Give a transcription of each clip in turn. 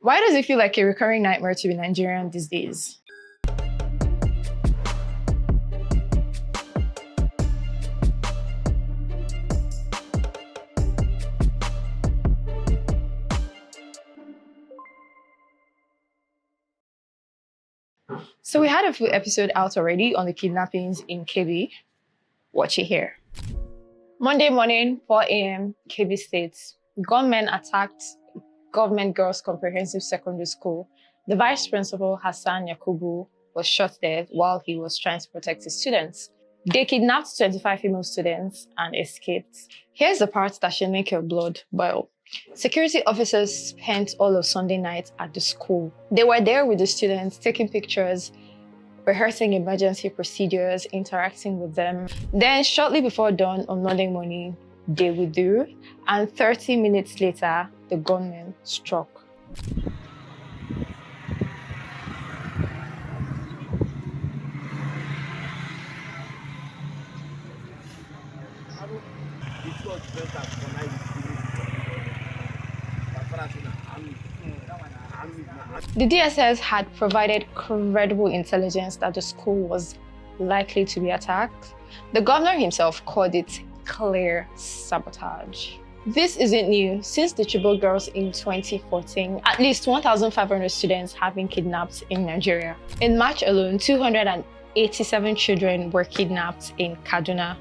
Why does it feel like a recurring nightmare to be Nigerian these days? So we had a full episode out already on the kidnappings in Kebbi. Watch it here. Monday morning, 4 a.m., Kebbi State. Gunmen attacked Government Girls Comprehensive Secondary School. The vice principal, Hassan Yakubu, was shot dead while he was trying to protect his students. They kidnapped 25 female students and escaped. Here's the part that should make your blood boil. Security officers spent all of Sunday night at the school. They were there with the students, taking pictures, rehearsing emergency procedures, interacting with them. Then, shortly before dawn on Monday morning, they withdrew, and 30 minutes later, the gunmen struck. The DSS had provided credible intelligence that the school was likely to be attacked. The governor himself called it clear sabotage. This isn't new. Since the Chibok girls in 2014, at least 1,500 students have been kidnapped in Nigeria. In March alone, 287 children were kidnapped in Kaduna.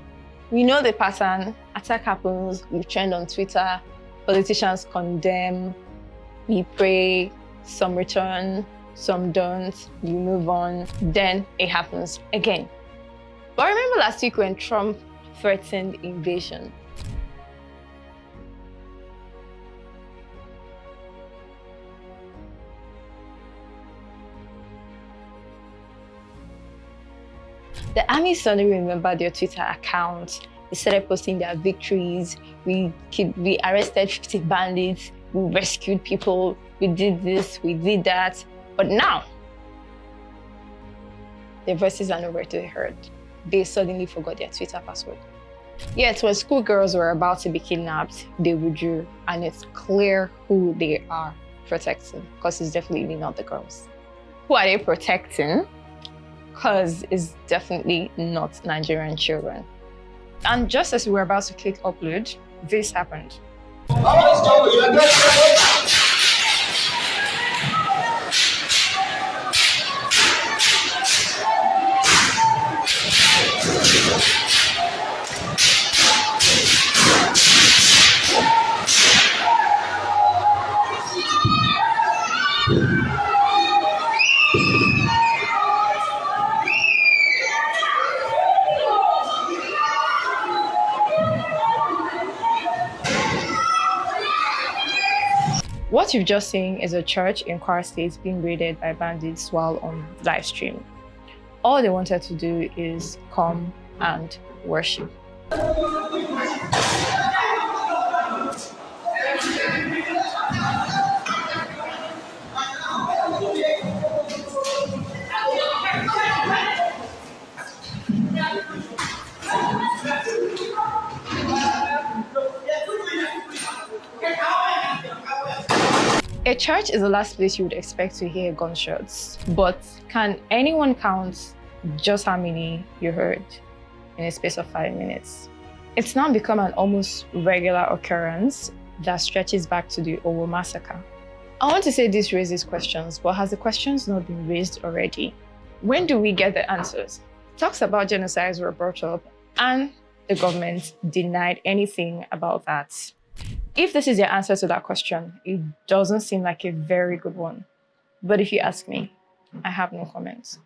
We know the pattern. Attack happens, we trend on Twitter, politicians condemn, we pray, some return, some don't, you move on, then it happens again. But remember last week when Trump threatened invasion? The army suddenly remembered their Twitter accounts. They started posting their victories. We arrested 50 bandits. We rescued people. We did this, we did that. But now, their voices are nowhere to be heard. They suddenly forgot their Twitter password. Yet, when schoolgirls were about to be kidnapped, they withdrew, and it's clear who they are protecting, because it's definitely not the girls. Who are they protecting? Because it's definitely not Nigerian children. And just as we were about to click upload, this happened. What you've just seen is a church in Kwara State being raided by bandits while on live stream. All they wanted to do is come and worship. A church is the last place you would expect to hear gunshots, but can anyone count just how many you heard in a space of 5 minutes? It's now become an almost regular occurrence that stretches back to the Owo massacre. I want to say this raises questions, but has the questions not been raised already? When do we get the answers? Talks about genocides were brought up, and the government denied anything about that. If this is your answer to that question, it doesn't seem like a very good one. But if you ask me, I have no comments.